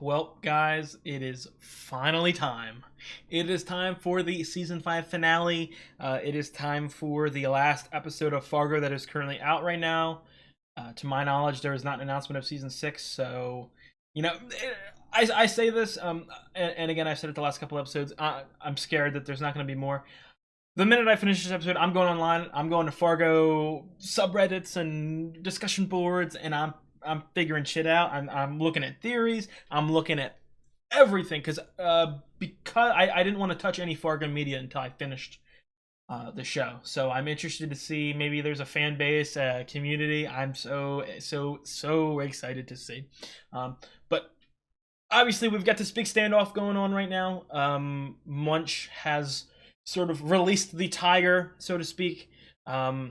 Well, guys, it is finally time. It is time for the season 5 finale. It is time for the last episode of Fargo that is currently out right now. To my knowledge, there is not an announcement of season 6, so you know, I say this, and again, I've said it the last couple episodes. I'm scared that there's not going to be more. The minute I finish this episode, I'm going online. I'm going to Fargo subreddits and discussion boards, and I'm figuring shit out. I'm looking at theories. I'm looking at everything because I didn't want to touch any Fargo media until I finished the show. So I'm interested to see maybe there's a fan base, community. I'm so excited to see. But obviously we've got this big standoff going on right now. Munch has sort of released the tiger, so to speak. I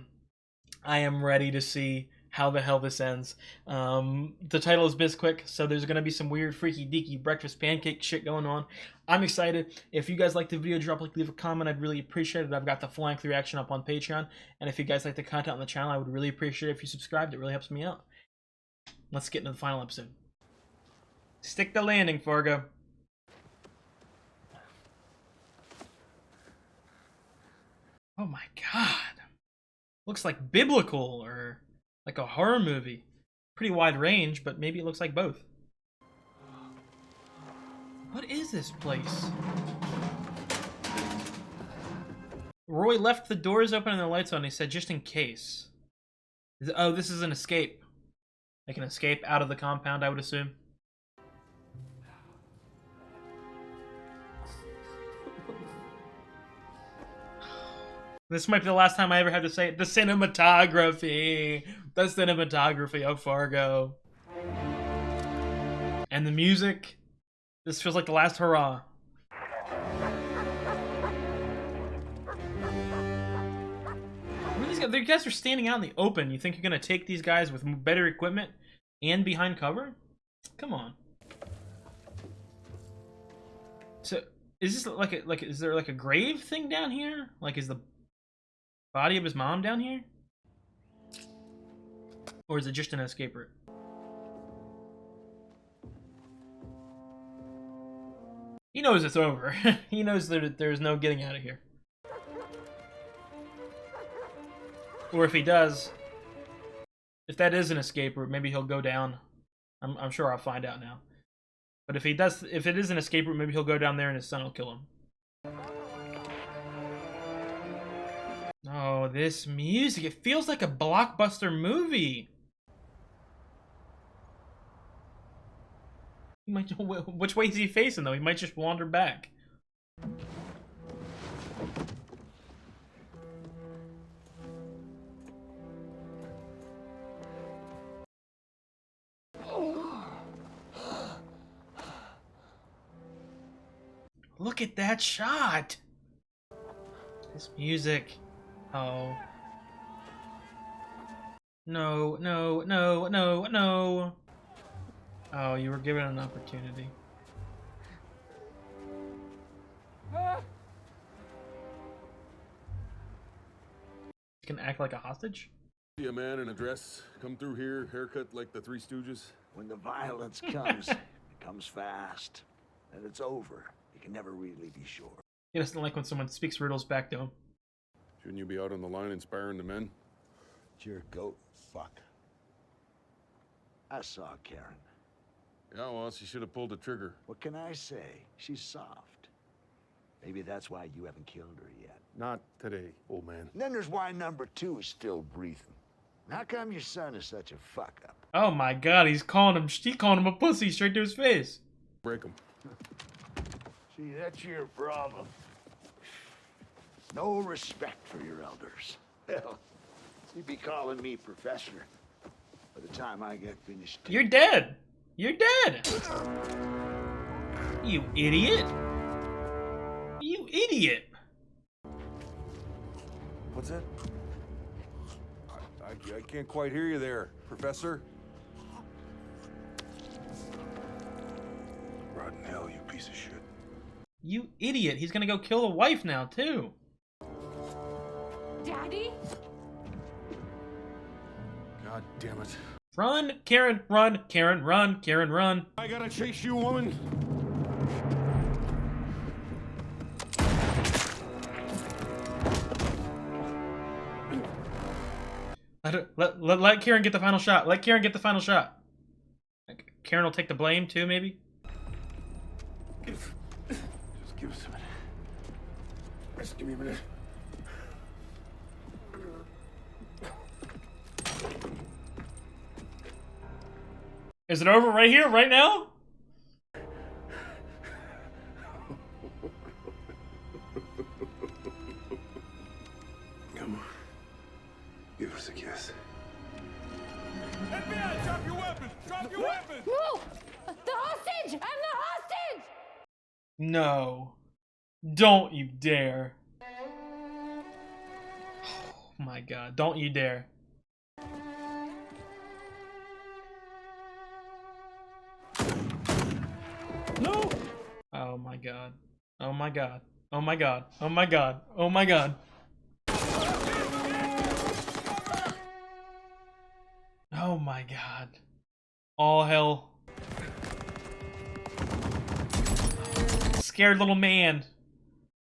am ready to see how the hell this ends. The title is Bisquik, so there's going to be some weird, freaky, deaky breakfast pancake shit going on. I'm excited. If you guys like the video, drop a like, leave a comment. I'd really appreciate it. I've got the full length reaction up on Patreon. And if you guys like the content on the channel, I would really appreciate it if you subscribed. It really helps me out. Let's get into the final episode. Stick the landing, Fargo. Oh my god. Looks like biblical or like a horror movie. Pretty wide range, but maybe it looks like both. What is this place? Roy left the doors open and the lights on. He said, just in case. Oh, this is an escape. Like an escape out of the compound, I would assume. This might be the last time I ever have to say it. The cinematography. The cinematography of Fargo. And the music. This feels like the last hurrah. These guys are standing out in the open. You think you're going to take these guys with better equipment and behind cover? Come on. So, is this is there like a grave thing down here? Like, is the body of his mom down here? Or is it just an escape route? He knows it's over. He knows that there's no getting out of here. Or if he does, if that is an escape route, maybe he'll go down. I'm sure I'll find out now. But if it is an escape route, maybe he'll go down there and his son will kill him. Oh, this music. It feels like a blockbuster movie. He might, which way is he facing, though? He might just wander back. Look at that shot. This music. Oh. No, no, no, no, no. Oh, you were given an opportunity. You can act like a hostage? See a man in a dress come through here, haircut like the Three Stooges. When the violence comes, it comes fast. And it's over. You can never really be sure. He doesn't like when someone speaks riddles back to him. Shouldn't you be out on the line inspiring the men? Your goat fuck. I saw Karen. Yeah, well, she should have pulled the trigger. What can I say? She's soft. Maybe that's why you haven't killed her yet. Not today, old man. And then there's why number 2 is still breathing. How come your son is such a fuck up? Oh my god, he's calling him a pussy straight to his face. Break him. See, that's your problem. No respect for your elders. Hell, you'd be calling me professor by the time I get finished. You're dead. You're dead. You idiot. You idiot. What's that? I can't quite hear you there, Professor. Rotten hell, you piece of shit. You idiot. He's gonna go kill a wife now, too. Daddy? God damn it. Run, Karen, run, Karen, run, Karen, run. I gotta chase you, woman. Let Karen get the final shot. Let Karen get the final shot. Karen will take the blame too, maybe? Just give us a minute. Just give me a minute. Is it over right here, right now? Come on. Give us a kiss. FBI, drop your weapons! Drop your weapons! No! The hostage! I'm the hostage! No. Don't you dare. Oh my god, don't you dare. No! Oh my god. Oh my god. Oh my god. Oh my god. Oh my god. Oh my god. All hell. Scared little man.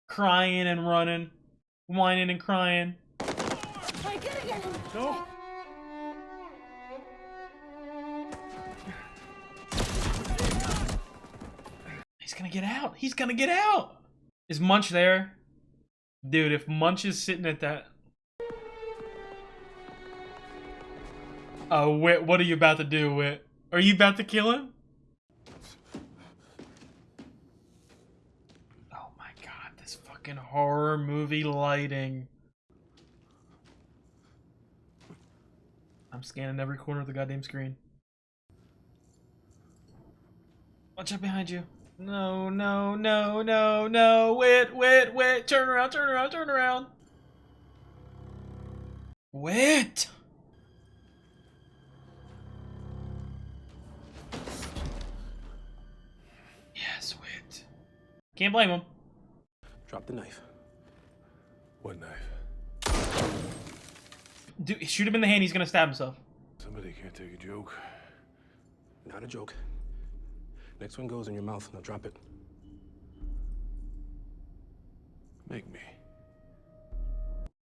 Crying and running. Whining and crying. I gotta get him! No! He's gonna get out. He's gonna get out. Is Munch there? Dude, if Munch is sitting at that... Oh, Wit, what are you about to do, Wit? Are you about to kill him? Oh my god, this fucking horror movie lighting. I'm scanning every corner of the goddamn screen. Watch out behind you. No, no, no, no, no. Wit, Wit, Wit. Turn around, turn around, turn around. Wit. Yes, Wit. Can't blame him. Drop the knife. What knife? Dude, shoot him in the hand. He's gonna stab himself. Somebody can't take a joke. Not a joke. Next one goes in your mouth. Now drop it. Make me.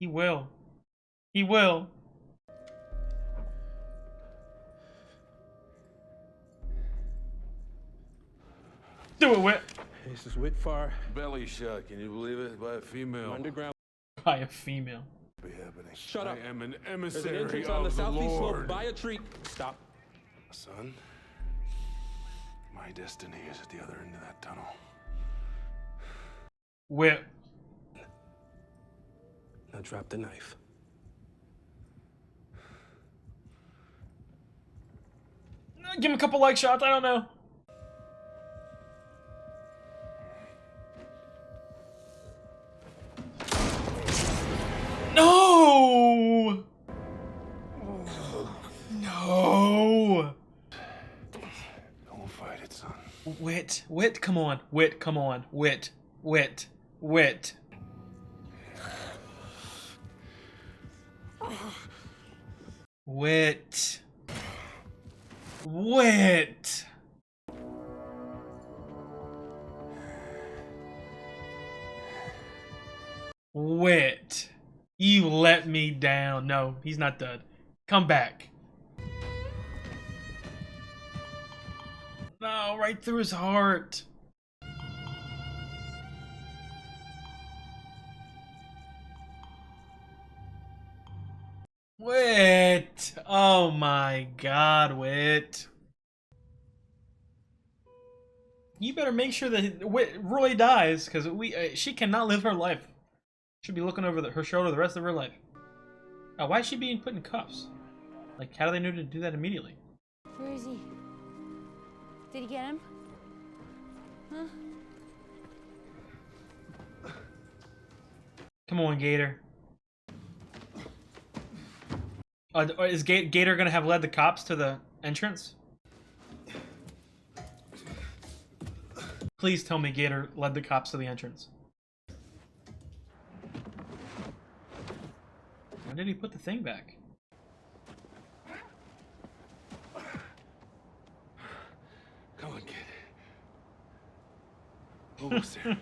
He will. He will. Do it, Wit. This is Whitfar. Belly shot, can you believe it? By a female. Underground. By a female. Be happening. Shut up. I am an There's an emissary entrance of on the the southeast slope. Lord. Buy a tree. Stop. Son, my destiny is at the other end of that tunnel. Wit. Now drop the knife. Give him a couple like shots. I don't know. No! No! Don't fight it, son. Wit, Wit, come on. Wit, come on. Wit, Wit, Wit. Wit. Wit. Wit. You let me down. No, he's not dead. Come back. No, right through his heart. Wit. Oh my god, Wit. You better make sure that Wit really dies, because she cannot live her life. She'll be looking over her shoulder the rest of her life. Oh, why is she being put in cuffs? Like, how do they know to do that immediately? Where is he? Did he get him? Huh? Come on, Gator. Is Gator gonna have led the cops to the entrance? Please tell me Gator led the cops to the entrance. When did he put the thing back? Almost there.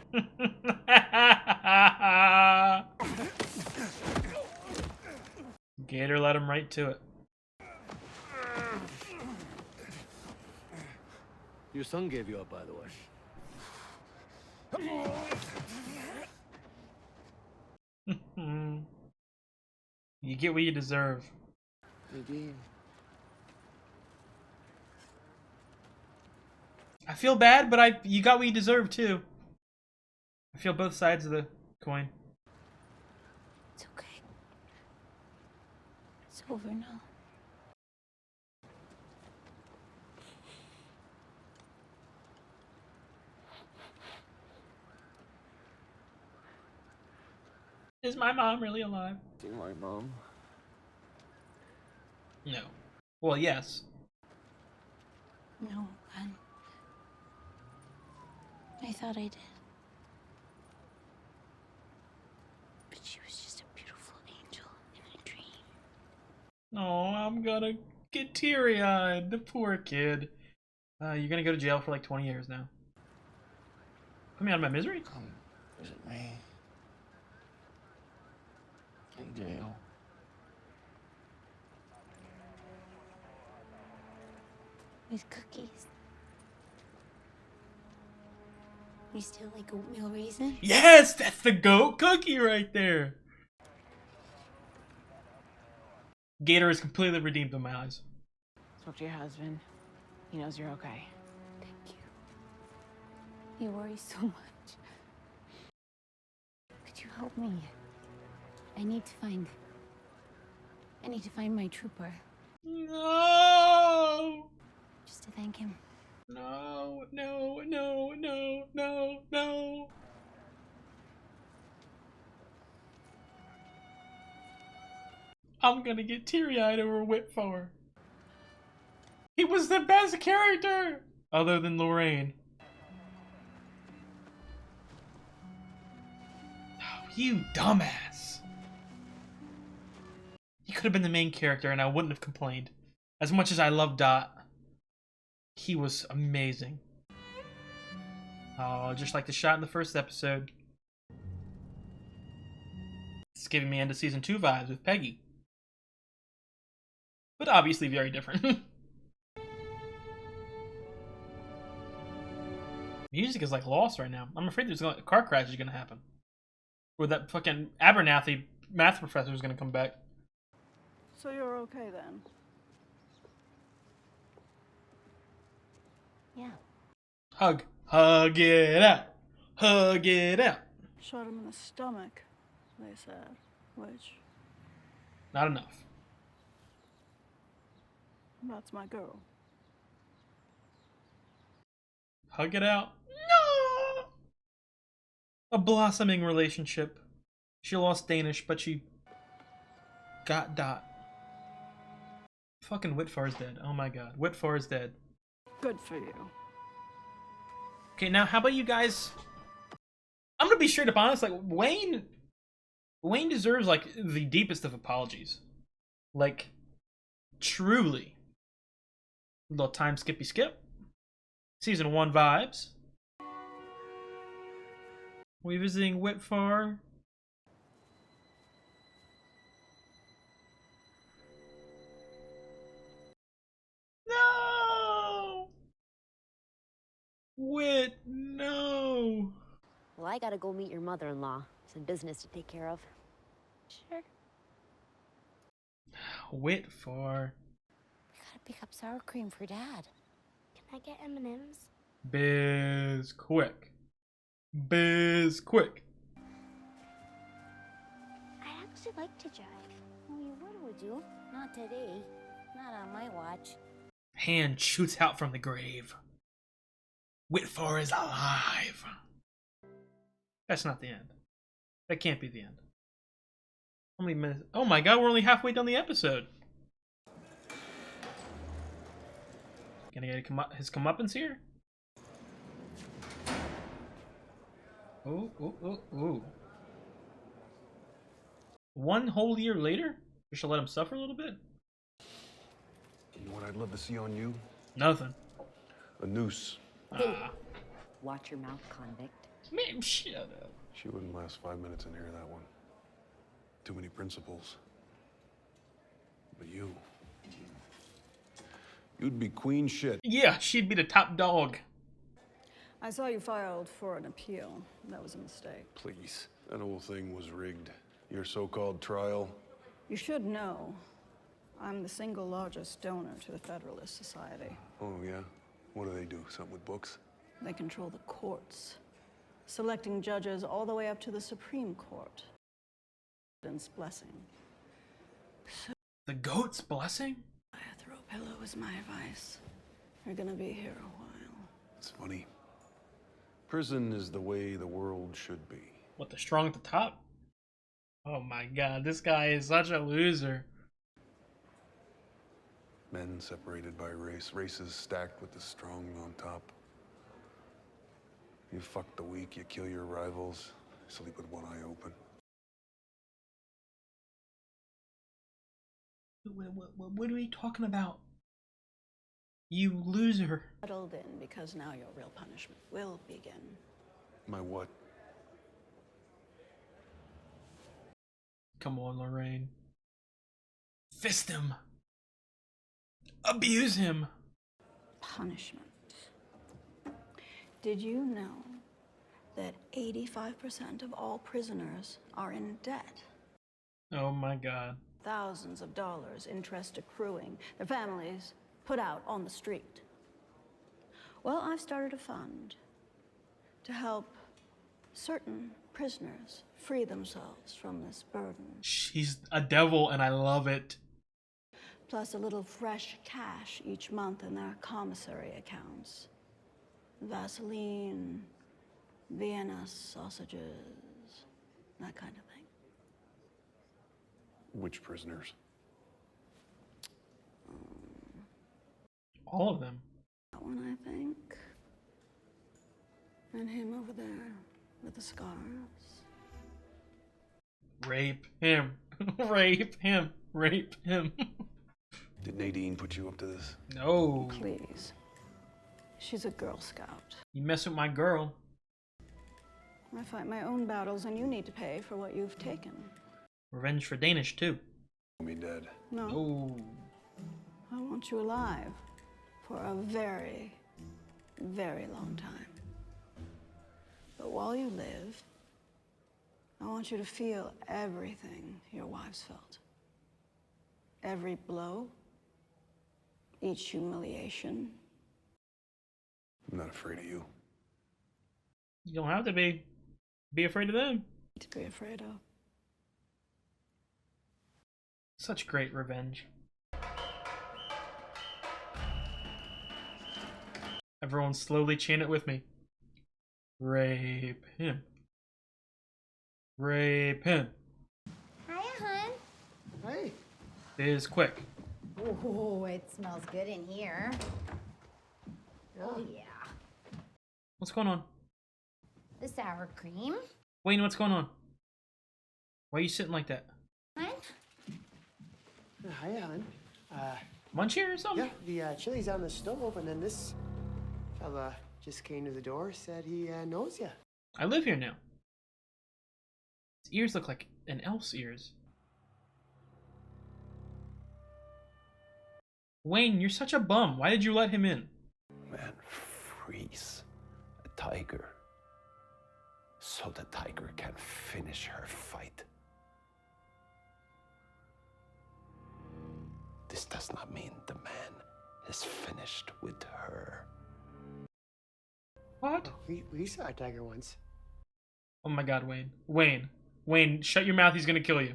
Gator led him right to it. Your son gave you up, by the way. You get what you deserve. Nadine. I feel bad, but you got what you deserve too. I feel both sides of the coin. It's okay. It's over now. Is my mom really alive? See my mom? No. Well, yes. No, Glenn. I thought I did. But she was just a beautiful angel in a dream. Oh, I'm gonna get teary-eyed. The poor kid. You're gonna go to jail for like 20 years now. Put me out of my misery? Come visit me. In jail. With cookies. You still like oatmeal raisin? Yes, that's the goat cookie right there. Gator is completely redeemed in my eyes. Spoke to your husband. He knows you're okay. Thank you. You worry so much. Could you help me? I need to find my trooper. No! Just to thank him. No, no, no, no, no, no. I'm gonna get teary-eyed over Whitfar. He was the best character! Other than Lorraine. Oh, you dumbass. He could have been the main character and I wouldn't have complained. As much as I love Dot. He was amazing. Oh, just like the shot in the first episode. It's giving me end of season 2 vibes with Peggy. But obviously very different. Music is like lost right now. I'm afraid a car crash is gonna happen. Or that fucking Abernathy math professor is gonna come back. So you're okay then? Yeah. Hug. Hug it out. Hug it out. Shot him in the stomach, they said. Which, Not enough. that's my girl. Hug it out. No! A blossoming relationship. She lost Danish, but she got Dot. Fucking Whitfar's dead. Oh my god. Whitfar is dead. Good for you. Okay, now how about you guys? I'm gonna be straight up honest. Like Wayne deserves like the deepest of apologies. Like, truly. A little time skippy skip. Season 1 vibes. We visiting Whitfar. No! Whit, no! Well, I gotta go meet your mother-in-law. Some business to take care of. Sure. Whitfar. We gotta pick up sour cream for Dad. Can I get M&Ms? Bisquik. Bisquik. I'd actually like to drive. Oh, you would you? Not today. Not on my watch. Hand shoots out from the grave. Whitfar is alive. That's not the end. That can't be the end. How many minutes? Oh my god, we're only halfway done the episode. Gonna get his comeuppance here? Oh, oh, oh, oh. 1 whole year later? We should let him suffer a little bit? You know what I'd love to see on you? Nothing. A noose. Ah. Watch your mouth, convict. Man, shut up. She wouldn't last 5 minutes in here, that one. Too many principles. But you'd be queen shit. Yeah, she'd be the top dog. I saw you filed for an appeal. That was a mistake. Please. That whole thing was rigged. Your so-called trial. You should know, I'm the single largest donor to the Federalist Society. Oh, yeah? What do they do? Something with books? They control the courts, selecting judges all the way up to the Supreme Court. President's blessing. The goat's blessing? A throw pillow is my advice. You're gonna be here a while. It's funny. Prison is the way the world should be. What, the strong at the top? Oh my god, this guy is such a loser. Men separated by race, races stacked with the strong on top. You fuck the weak, you kill your rivals, sleep with one eye open. What are we talking about? You loser. Settled in because now your real punishment will begin. My what? Come on, Lorraine. Fist him. Abuse him. Punishment. Did you know that 85% of all prisoners are in debt? Oh my god. Thousands of dollars, interest accruing, their families put out on the street. Well, I've started a fund to help certain prisoners free themselves from this burden. She's a devil and I love it. Plus a little fresh cash each month in their commissary accounts. Vaseline, Vienna sausages, that kind of thing. Which prisoners? All of them. That one, I think. And him over there with the scars. Rape him. Rape him. Rape him. Did Nadine put you up to this? No. Please. She's a Girl Scout. You mess with my girl. I fight my own battles, and you need to pay for what you've taken. Revenge for Danish, too. Me dead. No. Oh. I want you alive for a very, very long time. But while you live, I want you to feel everything your wives felt. Every blow, each humiliation. I'm not afraid of you. You don't have to be. Be afraid of them. To be afraid of. Such great revenge. Everyone slowly chant it with me. Rape him. Rape him. Hiya, hun. Hey. Bisquik. Oh, it smells good in here. Oh, yeah. What's going on? The sour cream. Wayne, what's going on? Why are you sitting like that? Hun? Hi, hon. Munchie or something? Yeah, the chili's on the stove, and then this fella just came to the door, said he knows you. I live here now. His ears look like an elf's ears. Wayne, you're such a bum. Why did you let him in? Man, freeze a tiger so the tiger can finish her fight. This does not mean the man is finished with her. What? We saw a tiger once. Oh my god, Wayne. Wayne, shut your mouth. He's gonna kill you.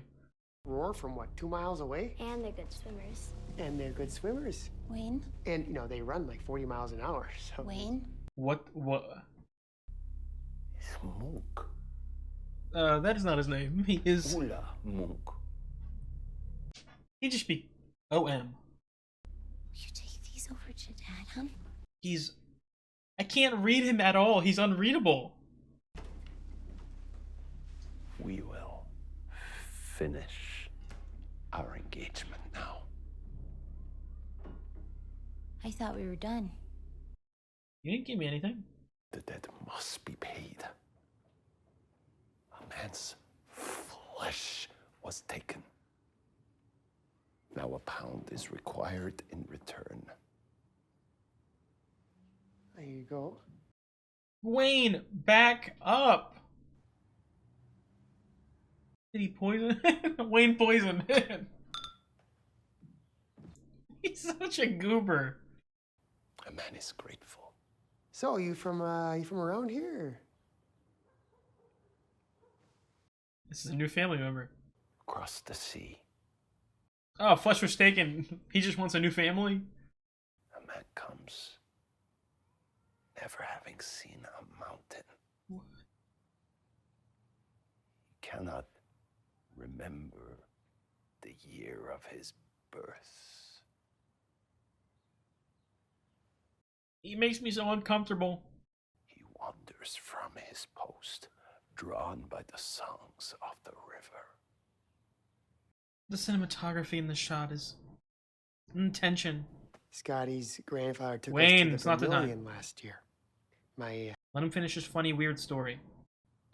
Roar from what, 2 miles away? And they're good swimmers. And they're good swimmers. Wayne? And, you know, they run like 40 miles an hour, so... Wayne? What? Smoke. That is not his name. He is... Ula Monk. He just be OM. You take these over to Dad, huh? He's... I can't read him at all. He's unreadable. We will finish our engagement now. I thought we were done. You didn't give me anything. The debt must be paid. man's flesh was taken. Now a pound is required in return. There you go. Wayne, back up. Did he poison? Wayne poisoned him. He's such a goober. A man is grateful. So you from around here? This is a new family member. Across the sea, Oh, flesh was taken. He just wants a new family. a man comes, never having seen a mountain. What? He cannot remember the year of his birth. He makes me so uncomfortable. He wanders from his post, drawn by the songs of the river. The cinematography in the shot is intention. Scotty's grandfather took Wayne, us it's to not the the time. Vermilion last year. My Let him finish his funny, weird story.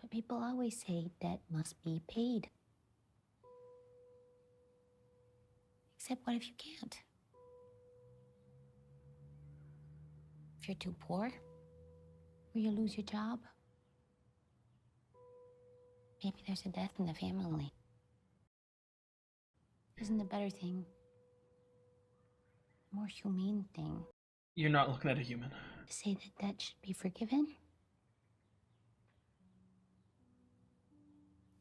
But people always say debt must be paid. Except what if you can't? If you're too poor? Or you lose your job? Maybe there's a death in the family. Isn't the better thing, the more humane thing, You're not looking at a human. to say that debt should be forgiven?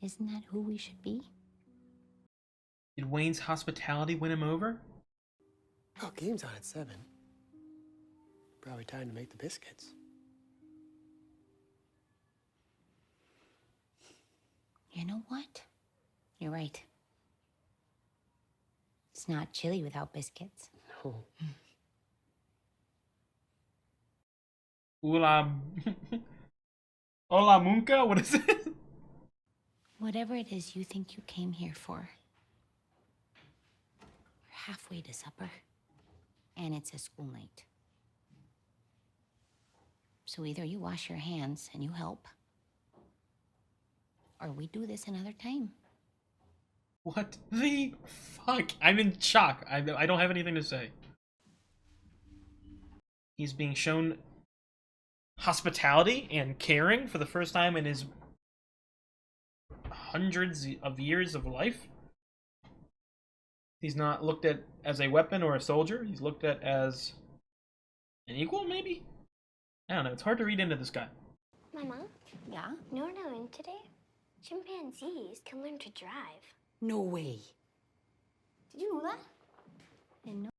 Isn't that who we should be? Did Wayne's hospitality win him over? oh, game's on at 7. Probably time to make the biscuits. You know what? You're right. It's not chili without biscuits. No. Hola. Hola Munka? What is it? Whatever it is you think you came here for, we're halfway to supper, and it's a school night. So either you wash your hands and you help, or we do this another time. What the fuck? I'm in shock. I don't have anything to say. He's being shown hospitality and caring for the first time in his hundreds of years of life. He's not looked at as a weapon or a soldier. He's looked at as an equal, maybe? I don't know. It's hard to read into this guy. Mama, Yeah? you know what I learned today? Chimpanzees can learn to drive. No way. Did you know that? Didn't know.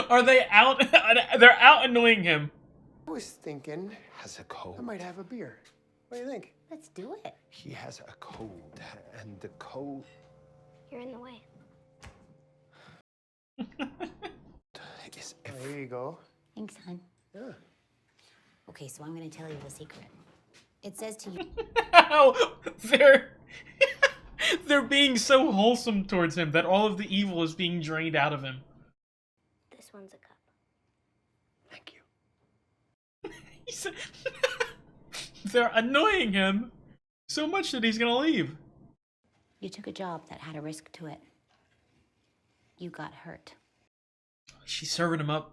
Are they out? They're out annoying him. I was thinking Has a code. I might have a beer. What do you think? Let's do it. He has a code, and the code You're in the way. is Oh, here you go. Thanks, hon. Yeah. Okay, so I'm gonna tell you the secret. It says to you, How they're they're being so wholesome towards him that all of the evil is being drained out of him. This one's a cup. Thank you. He's, they're annoying him so much that he's gonna leave. you took a job that had a risk to it. You got hurt. She's serving him up.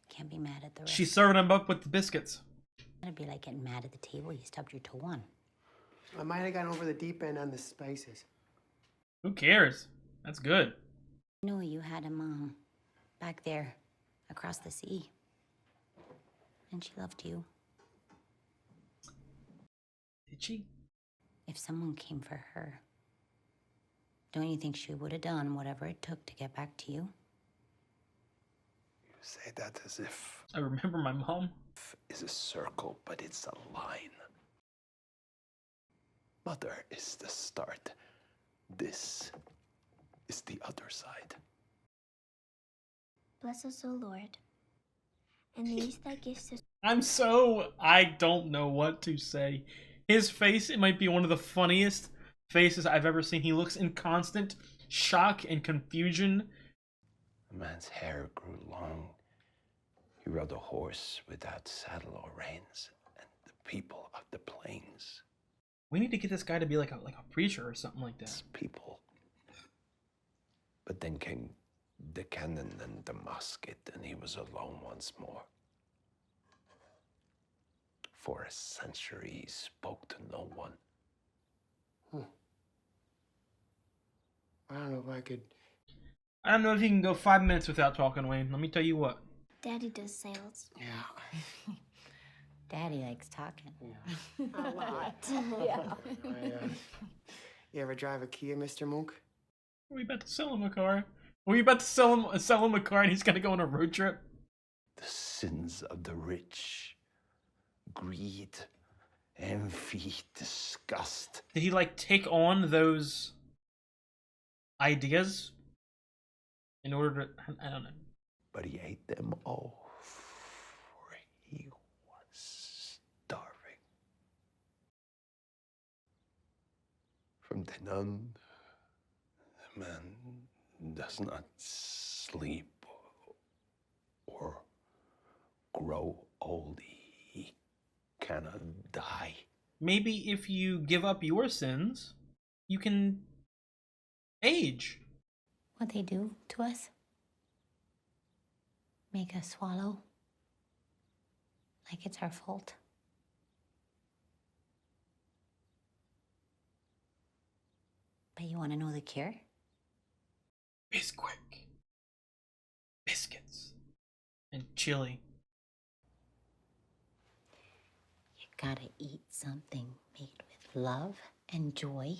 Can't be mad at the risk. She's serving him up with the biscuits. It'd be like getting mad at the table you stubbed your toe on. I might have gone over the deep end on the spices. Who cares? That's good. I know you had a mom back there across the sea. And she loved you. Did she? If someone came for her, don't you think she would have done whatever it took to get back to you? You say that as if I remember my mom. is a circle, but it's a line. Mother is the start. This is the other side. Bless us, O Lord, and these thy gifts us. I don't know what to say. His face, it might be one of the funniest faces I've ever seen. He looks in constant shock and confusion. A man's hair grew long. He rode a horse without saddle or reins, and the people of the plains We need to get this guy to be like a preacher or something like that. People. But then came the cannon and the musket, and he was alone once more. For a century, he spoke to no one. I don't know if I could. I don't know if you can go 5 minutes without talking, Wayne. Let me tell you what. Daddy does sales. Yeah. Daddy likes talking. A lot. Yeah. You ever drive a Kia, Mr. Monk? Are we about to sell him a car? Are we about to sell him a car and he's gonna go on a road trip? The sins of the rich. Greed, envy, disgust. Did he like take on those ideas in order to? I don't know. But he ate them all, for he was starving. From then on, the man does not sleep or grow old. He cannot die. Maybe if you give up your sins, you can age. What they do to us? Make us swallow like it's our fault. But you want to know the cure? Bisquik, biscuits, and chili. You gotta eat something made with love and joy.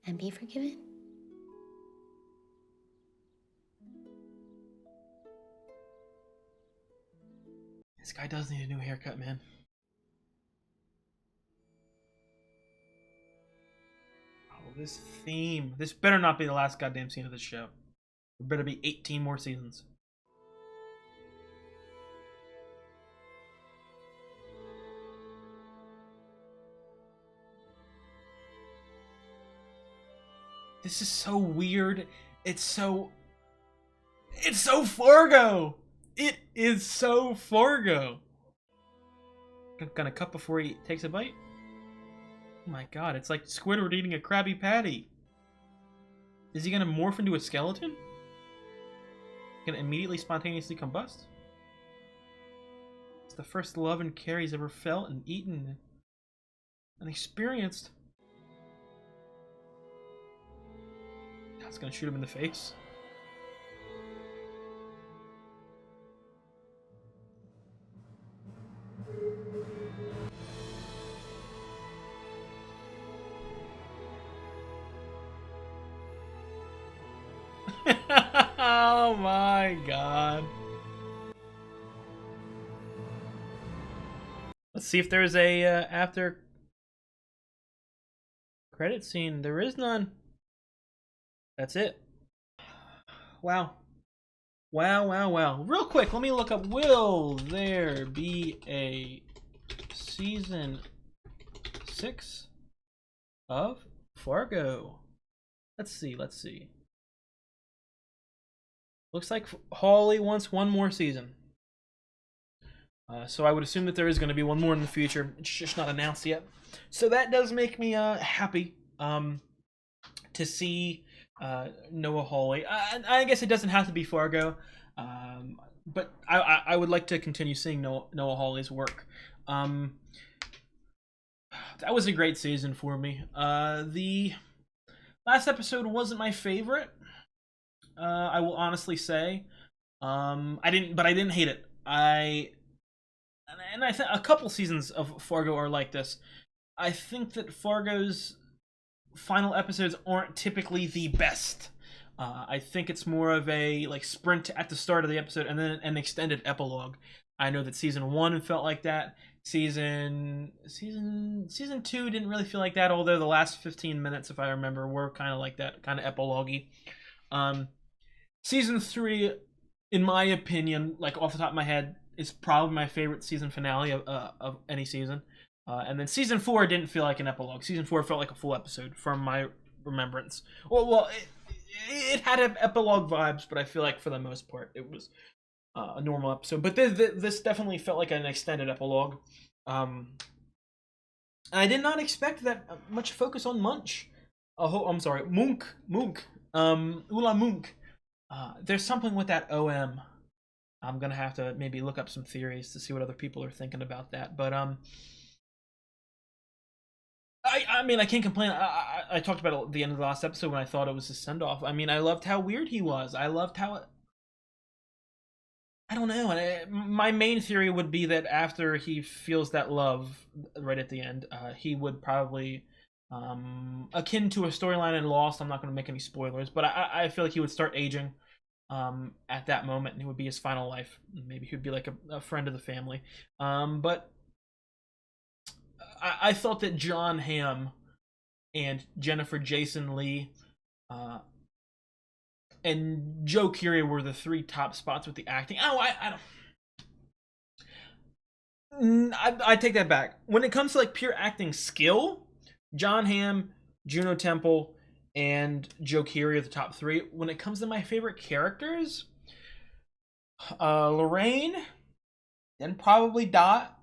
And be forgiven. This guy does need a new haircut, man. Oh, this theme. This better not be the last goddamn scene of this show. There better be 18 more seasons. This is so weird. It's so Fargo. It is so Fargo. Gonna cut before he takes a bite. Oh my god, it's like Squidward eating a Krabby Patty. Is he gonna morph into a skeleton? Gonna immediately spontaneously combust? It's the first love and care he's ever felt and eaten and experienced. It's gonna shoot him in the face. Oh my god. Let's see if there's a after credit scene. There is none. That's it. Wow. Wow. Real quick, let me look up, will there be a season 6 of Fargo? Let's see. Looks like Hawley wants one more season. So I would assume that there is going to be one more in the future. It's just not announced yet. So that does make me happy to see Noah Hawley. I guess it doesn't have to be Fargo, but I would like to continue seeing Noah Hawley's work. That was a great season for me. The last episode wasn't my favorite. I will honestly say, I didn't hate it. I think a couple seasons of Fargo are like this. I think that Fargo's final episodes aren't typically the best. I think it's more of a like sprint at the start of the episode and then an extended epilogue. I know that season 1 felt like that. Season 2 didn't really feel like that, although the last 15 minutes, if I remember, were kind of like that, kind of epilogue-y. Season 3, in my opinion, like off the top of my head, is probably my favorite season finale of any season. And then season 4 didn't feel like an epilogue. Season 4 felt like a full episode from my remembrance. Well, it had epilogue vibes, but I feel like for the most part, it was a normal episode. But this definitely felt like an extended epilogue. I did not expect that much focus on Munch. I'm sorry, Munk. Ula Munk. There's something with that OM. I'm gonna have to maybe look up some theories to see what other people are thinking about that. But I mean, I can't complain. I talked about it at the end of the last episode when I thought it was a send off. I mean, I loved how weird he was. I loved how I don't know. My main theory would be that after he feels that love right at the end, he would probably, akin to a storyline in Lost. I'm not going to make any spoilers, but I feel like he would start aging at that moment, and it would be his final life. Maybe he would be like a friend of the family. But I thought that John Hamm and Jennifer Jason Leigh and Joe Keery were the three top spots with the acting. Oh, I don't. I take that back. When it comes to like pure acting skill, John Hamm, Juno Temple, and Joe Keery are the top three. When it comes to my favorite characters, Lorraine, then probably Dot,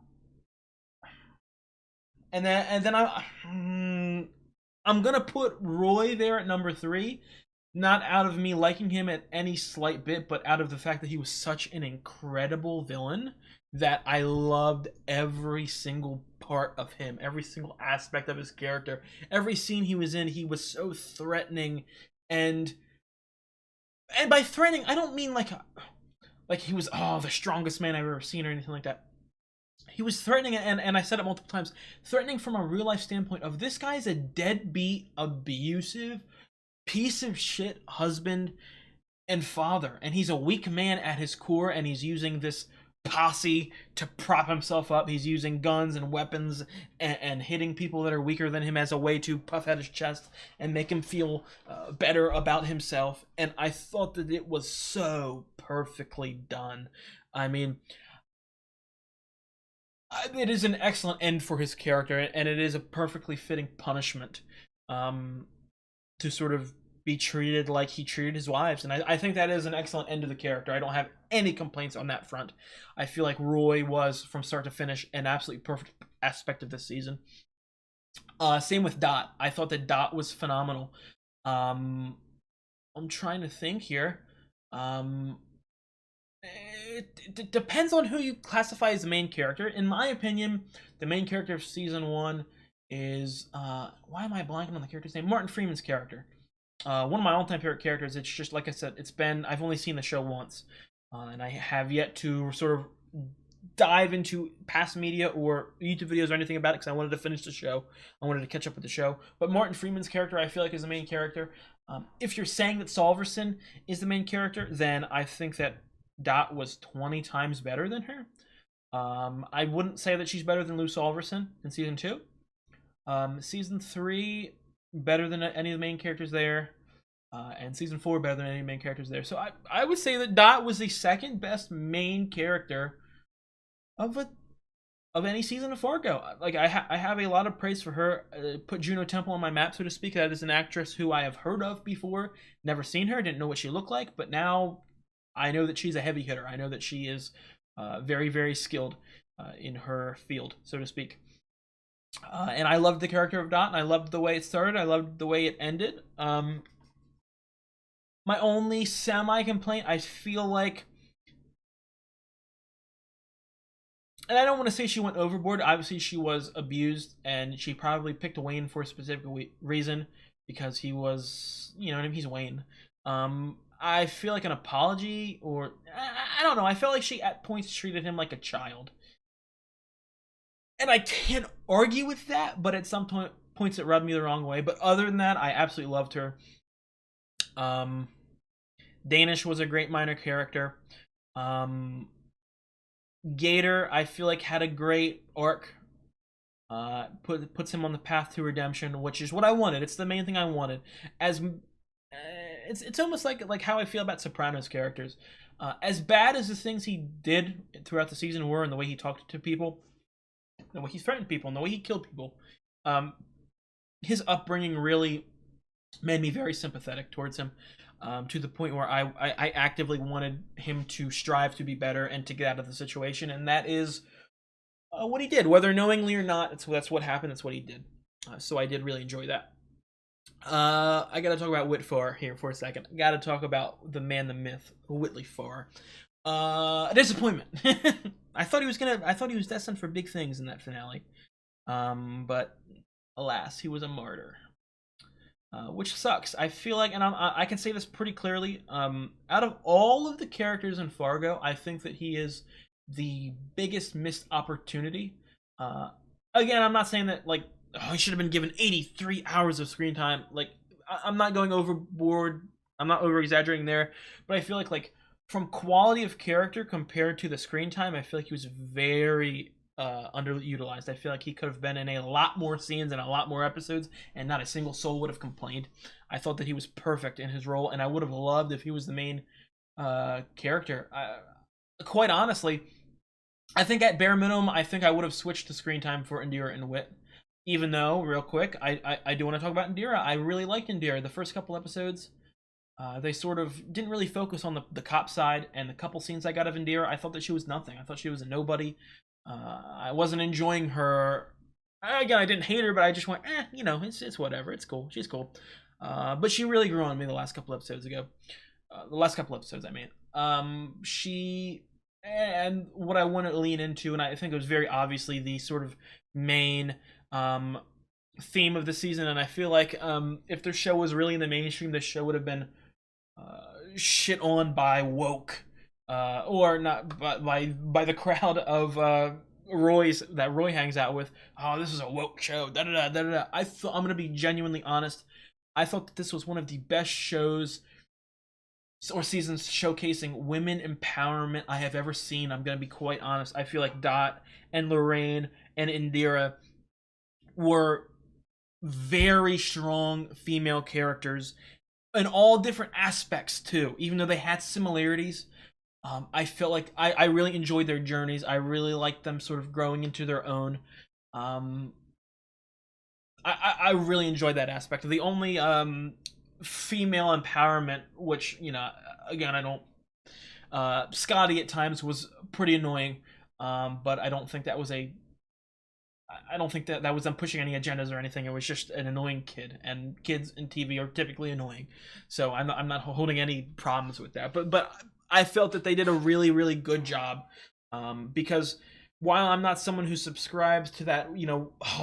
and then I'm gonna put Roy there at number 3. Not out of me liking him at any slight bit, but out of the fact that he was such an incredible villain that I loved every single part of him, every single aspect of his character. Every scene he was in, he was so threatening, and by threatening, I don't mean like he was the strongest man I've ever seen or anything like that. He was threatening, and I said it multiple times, threatening from a real life standpoint of this guy's a deadbeat, abusive, piece of shit husband and father, and he's a weak man at his core, and he's using this posse to prop himself up. He's using guns and weapons and hitting people that are weaker than him as a way to puff out his chest and make him feel better about himself. And I thought that it was so perfectly done. I mean, it is an excellent end for his character, and it is a perfectly fitting punishment to sort of be treated like he treated his wives. And I think that is an excellent end to the character. I don't have any complaints on that front. I feel like Roy was, from start to finish, an absolutely perfect aspect of this season. Same with Dot. I thought that Dot was phenomenal. I'm trying to think here. It depends on who you classify as the main character. In my opinion, the main character of season 1 is why am I blanking on the character's name? Martin Freeman's character. One of my all-time favorite characters. It's just like I said, I've only seen the show once, and I have yet to sort of dive into past media or YouTube videos or anything about it because I wanted to finish the show. I wanted to catch up with the show. But Martin Freeman's character, I feel like, is the main character. If you're saying that Solverson is the main character, then I think that Dot was 20 times better than her. I wouldn't say that she's better than Lou Solverson in season 2. Season 3, better than any of the main characters there. And season 4, better than any main characters there. So I would say that Dot was the second best main character of any season of Fargo. Like I have a lot of praise for her. Put Juno Temple on my map, so to speak. That is an actress who I have heard of before, never seen her, didn't know what she looked like, but now I know that she's a heavy hitter. I know that she is very, very skilled in her field, so to speak. And I loved the character of Dot, and I loved the way it started. I loved the way it ended. My only semi-complaint, I feel like, and I don't want to say she went overboard. Obviously, she was abused, and she probably picked Wayne for a specific reason because he was, he's Wayne. I feel like an apology, or I don't know. I felt like she at points treated him like a child. And I can't argue with that, but at some points it rubbed me the wrong way. But other than that, I absolutely loved her. Danish was a great minor character. Gator, I feel like, had a great arc. Puts him on the path to redemption, which is what I wanted. It's the main thing I wanted. It's almost like how I feel about Sopranos characters. As bad as the things he did throughout the season were, and the way he talked to people, the way he threatened people, and the way he killed people, his upbringing really made me very sympathetic towards him. to the point where I actively wanted him to strive to be better and to get out of the situation, and that is what he did, whether knowingly or not. That's what happened. That's what he did. So I did really enjoy that. I gotta talk about Whit Farr here for a second. I gotta talk about the man, the myth, Whitley Farr. A disappointment. I thought he was destined for big things in that finale. But alas, he was a martyr. Which sucks. I feel like, and I can say this pretty clearly, out of all of the characters in Fargo, I think that he is the biggest missed opportunity. Again, I'm not saying that, like, he should have been given 83 hours of screen time. Like, I'm not going overboard. I'm not over-exaggerating there. But I feel like from quality of character compared to the screen time, I feel like he was very underutilized. I feel like he could have been in a lot more scenes and a lot more episodes, and not a single soul would have complained. I thought that he was perfect in his role, and I would have loved if he was the main character. Quite honestly, I think at bare minimum, I think I would have switched to screen time for Indira and Whit. Even though, real quick, I do want to talk about Indira. I really liked Indira. The first couple episodes, they sort of didn't really focus on the cop side, and the couple scenes I got of Indira, I thought that she was nothing. I thought she was a nobody. I wasn't enjoying her. Again, I didn't hate her, but I just went, it's whatever. It's cool. She's cool. But she really grew on me the last couple episodes ago. The last couple episodes, I mean. And what I want to lean into, and I think it was very obviously the sort of main theme of the season, and I feel like if their show was really in the mainstream, this show would have been shit on by woke, or not by the crowd of Roy's that Roy hangs out with. Oh, this is a woke show. Da da da da da. I'm gonna be genuinely honest. I thought that this was one of the best shows or seasons showcasing women empowerment I have ever seen. I'm gonna be quite honest. I feel like Dot and Lorraine and Indira were very strong female characters in all different aspects too, even though they had similarities. I felt like I really enjoyed their journeys. I really liked them sort of growing into their own. I really enjoyed that aspect. The only female empowerment, which, again, I don't, Scotty at times was pretty annoying, but I don't think that was that was them pushing any agendas or anything. It was just an annoying kid, and kids in TV are typically annoying, so I'm not holding any problems with that. But I felt that they did a really, really good job, because while I'm not someone who subscribes to that,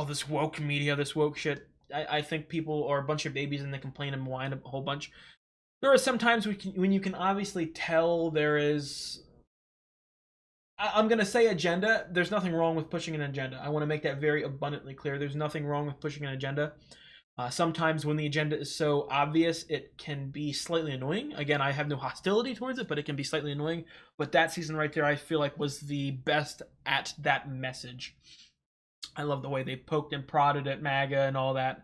this woke media, this woke shit, I think people are a bunch of babies and they complain and whine a whole bunch. There are some times when you can obviously tell there is, I'm going to say agenda. There's nothing wrong with pushing an agenda. I want to make that very abundantly clear. There's nothing wrong with pushing an agenda. Sometimes when the agenda is so obvious, it can be slightly annoying. Again, I have no hostility towards it, but it can be slightly annoying. But that season right there, I feel like was the best at that message. I love the way they poked and prodded at MAGA and all that.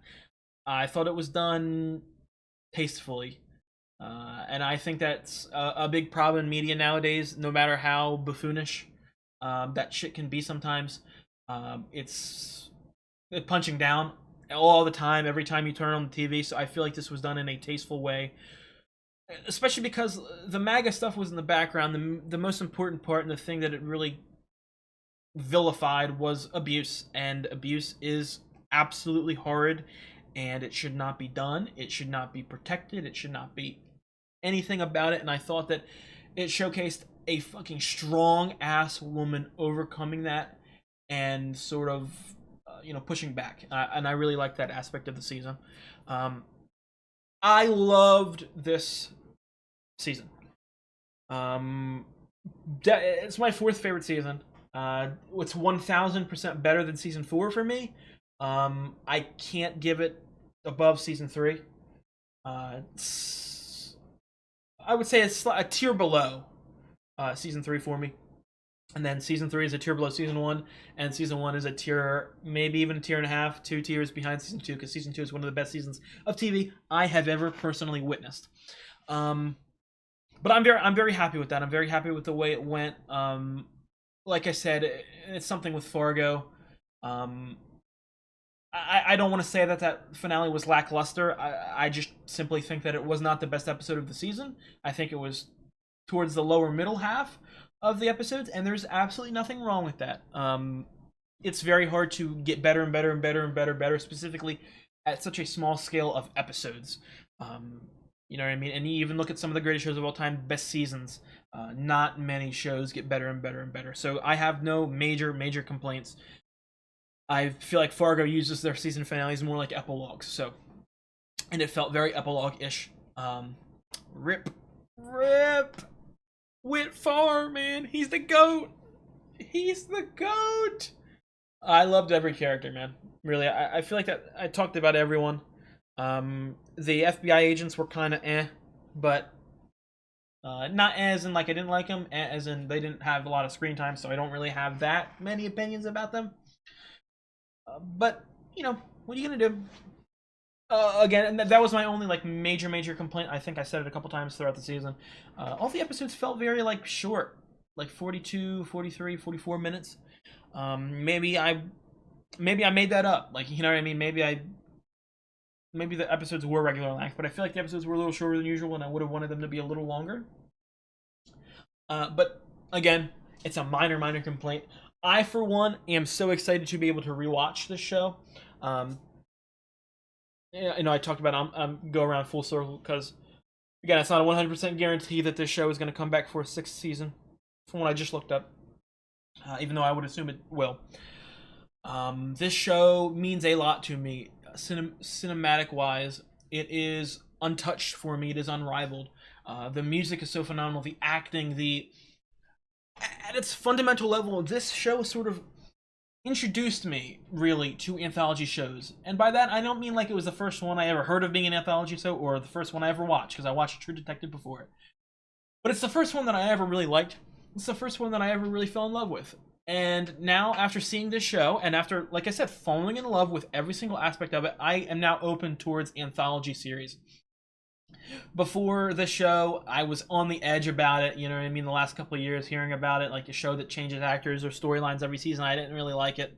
I thought it was done tastefully. And I think that's a big problem in media nowadays, no matter how buffoonish that shit can be sometimes. It's punching down all the time, every time you turn on the TV. So I feel like this was done in a tasteful way, especially because the MAGA stuff was in the background. The most important part, and the thing that it really vilified, was abuse, and abuse is absolutely horrid, and it should not be done. It should not be protected. It should not be anything about it. And I thought that it showcased a fucking strong ass woman overcoming that and sort of pushing back, and I really liked that aspect of the season. I loved this season. It's my fourth favorite season. It's 1000% better than season 4 for me. I can't give it above season 3. I would say it's a tier below season 3 for me. And then season 3 is a tier below season 1, and season 1 is a tier, maybe even a tier and a half, 2 tiers behind season 2, because season 2 is one of the best seasons of TV I have ever personally witnessed. But I'm very happy with that. I'm very happy with the way it went. Like I said, it's something with Fargo. I don't want to say that that finale was lackluster. I just simply think that it was not the best episode of the season. I think it was towards the lower middle half of the episodes, and there's absolutely nothing wrong with that. It's very hard to get better and better and better and better, specifically at such a small scale of episodes. You know what I mean? And you even look at some of the greatest shows of all time, best seasons. Not many shows get better and better and better. So I have no major complaints. I feel like Fargo uses their season finales more like epilogues. So, and it felt very epilogue-ish. Rip, Whit Farr, man, he's the GOAT. He's the GOAT. I loved every character, man. Really, I feel like that. I talked about everyone. The FBI agents were kind of but not as in like I didn't like them, as in they didn't have a lot of screen time, so I don't really have that many opinions about them. But you know, what are you gonna do? Again, and that was my only like major complaint. I think I said it a couple times throughout the season. All the episodes felt very like short, like 42, 43, 44 minutes. Maybe I made that up. Like, you know what I mean? Maybe the episodes were regular length, but I feel like the episodes were a little shorter than usual, and I would have wanted them to be a little longer. But again, it's a minor complaint. I, for one, am so excited to be able to rewatch this show. You know, I talked about go around full circle because, again, it's not a 100% guarantee that this show is going to come back for a 6th season, from what I just looked up. Even though I would assume it will. This show means a lot to me. Cinematic wise, it is untouched for me. It is unrivaled. The music is so phenomenal. The acting, at its fundamental level, this show sort of introduced me really to anthology shows. And by that, I don't mean like it was the first one I ever heard of being an anthology show or the first one I ever watched, because I watched True Detective before it. But it's the first one that I ever really liked. It's the first one that I ever really fell in love with. And now, after seeing this show, and after, like I said, falling in love with every single aspect of it, I am now open towards anthology series. Before the show, I was on the edge about it, you know what I mean, the last couple of years, hearing about it, like a show that changes actors or storylines every season. I didn't really like it.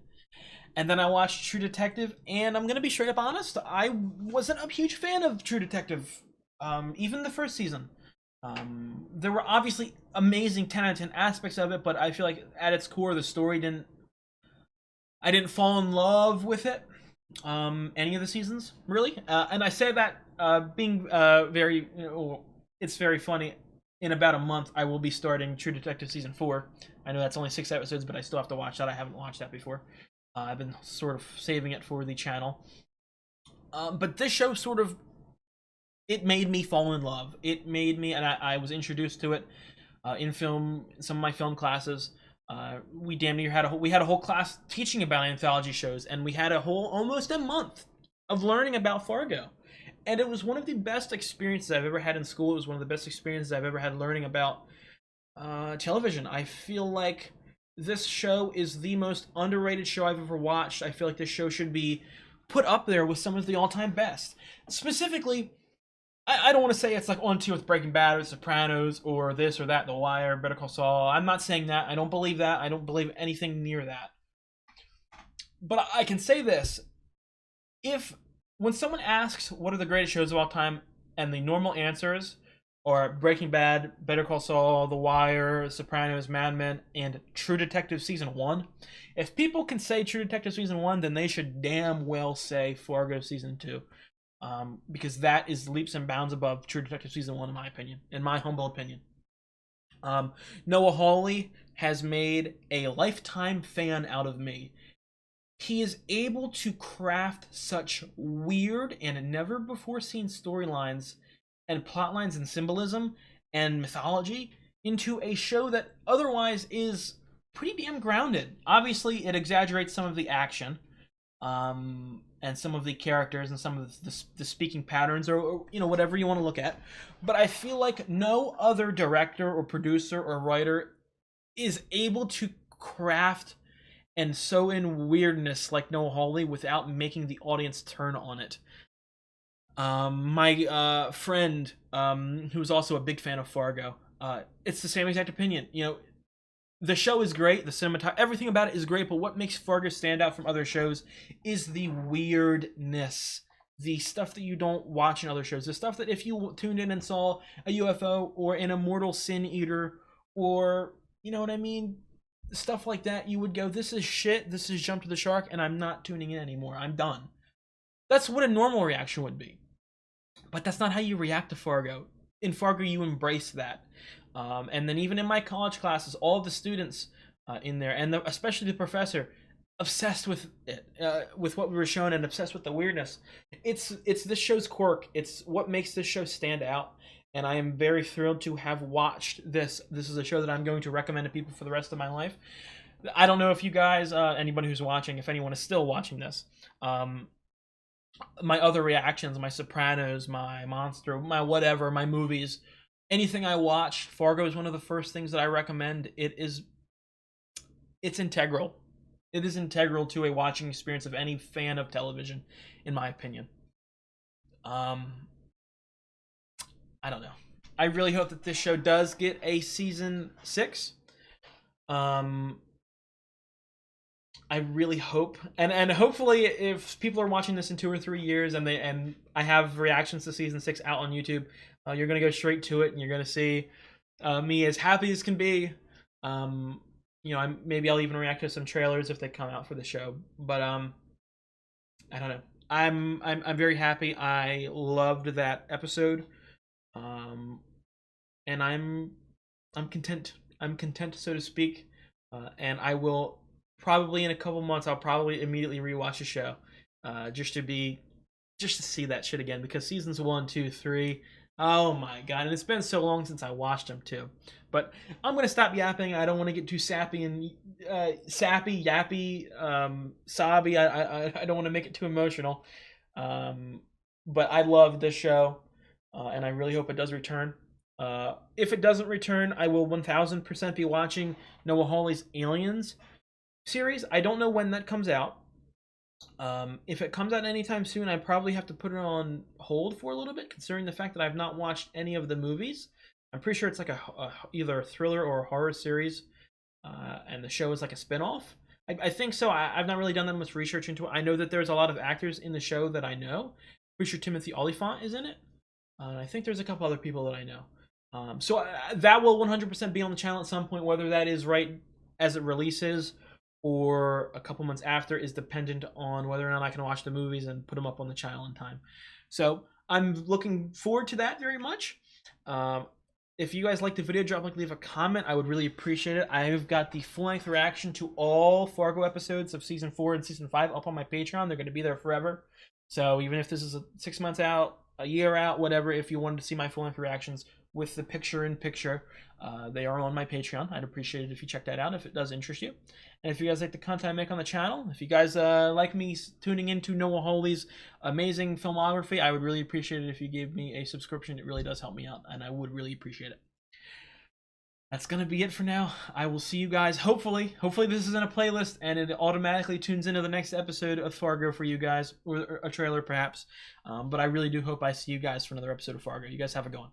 And then I watched True Detective, and I'm going to be straight up honest, I wasn't a huge fan of True Detective, even the first season. There were obviously amazing tenets and aspects of it, but I feel like at its core, the story I didn't fall in love with it, any of the seasons, really. And I say that, being, very, you know, it's very funny. In about a month, I will be starting True Detective Season 4. I know that's only 6 episodes, but I still have to watch that. I haven't watched that before. I've been sort of saving it for the channel. But this show sort of, it made me fall in love. It made me, and I was introduced to it in film, some of my film classes. We damn near had a whole class teaching about anthology shows, and we had almost a month of learning about Fargo. And it was one of the best experiences I've ever had in school. It was one of the best experiences I've ever had learning about television. I feel like this show is the most underrated show I've ever watched. I feel like this show should be put up there with some of the all-time best. Specifically, I don't want to say it's like on tier with Breaking Bad or Sopranos or this or that, The Wire, Better Call Saul. I'm not saying that. I don't believe that. I don't believe anything near that. But I can say this. When someone asks what are the greatest shows of all time, and the normal answers are Breaking Bad, Better Call Saul, The Wire, Sopranos, Mad Men, and True Detective Season 1, if people can say True Detective Season 1, then they should damn well say Fargo Season 2. Because that is leaps and bounds above True Detective Season 1, in my opinion. In my humble opinion. Noah Hawley has made a lifetime fan out of me. He is able to craft such weird and never-before-seen storylines and plotlines and symbolism and mythology into a show that otherwise is pretty damn grounded. Obviously, it exaggerates some of the action, and some of the characters and some of the speaking patterns, or you know, whatever you want to look at. But I feel like no other director or producer or writer is able to craft and sew in weirdness like Noah Hawley without making the audience turn on it. My friend, who's also a big fan of Fargo, it's the same exact opinion. You know, the show is great. The cinematography, everything about it is great. But what makes Fargo stand out from other shows is the weirdness, the stuff that you don't watch in other shows, the stuff that if you tuned in and saw a UFO or an immortal sin eater, or you know what I mean, stuff like that, you would go, this is shit. This is jump to the shark, and I'm not tuning in anymore. I'm done. That's what a normal reaction would be. But that's not how you react to Fargo. In Fargo, you embrace that. And then even in my college classes, all of the students in there, and especially the professor, obsessed with it, with what we were shown, and obsessed with the weirdness. It's this show's quirk. It's what makes this show stand out. And I am very thrilled to have watched this. This is a show that I'm going to recommend to people for the rest of my life. I don't know if you guys, anybody who's watching, if anyone is still watching this, my other reactions, my Sopranos, my Monster, my whatever, my movies, anything I watch, Fargo is one of the first things that I recommend. It's integral. It is integral to a watching experience of any fan of television, in my opinion. I don't know. I really hope that this show does get a season 6. I really hope, and hopefully, if people are watching this in 2 or 3 years, and I have reactions to season 6 out on YouTube, you're gonna go straight to it, and you're gonna see me as happy as can be. You know, maybe I'll even react to some trailers if they come out for the show. But I don't know. I'm very happy. I loved that episode, and I'm content. I'm content, so to speak. And I will probably in a couple months. I'll probably immediately rewatch the show, just to see that shit again, because seasons 1, 2, 3. Oh my god, and it's been so long since I watched them too. But I'm gonna stop yapping. I don't want to get too sappy and sappy, yappy, sobby. I don't want to make it too emotional. But I love this show, and I really hope it does return. If it doesn't return, I will 1000% be watching Noah Hawley's Aliens series. I don't know when that comes out. If it comes out anytime soon, I probably have to put it on hold for a little bit, considering the fact that I've not watched any of the movies. I'm pretty sure it's like either a thriller or a horror series, and the show is like a spin-off. I think so. I've not really done that much research into it. I know that there's a lot of actors in the show that I know. Pretty sure Timothy Olyphant is in it. I think there's a couple other people that I know. So that will 100% be on the channel at some point. Whether that is right as it releases or a couple months after is dependent on whether or not I can watch the movies and put them up on the channel in time. So I'm looking forward to that very much. If you guys like the video, drop a like, leave a comment. I would really appreciate it. I've got the full-length reaction to all Fargo episodes of Season 4 and Season 5 up on my Patreon. They're going to be there forever. So even if this is 6 months out, a year out, whatever, if you wanted to see my full-length reactions with the picture-in-picture, they are on my Patreon. I'd appreciate it if you check that out if it does interest you. And if you guys like the content I make on the channel, if you guys like me tuning into Noah Hawley's amazing filmography, I would really appreciate it if you gave me a subscription. It really does help me out, and I would really appreciate it. That's going to be it for now. I will see you guys, hopefully this is in a playlist, and it automatically tunes into the next episode of Fargo for you guys, or a trailer perhaps. But I really do hope I see you guys for another episode of Fargo. You guys have a good one.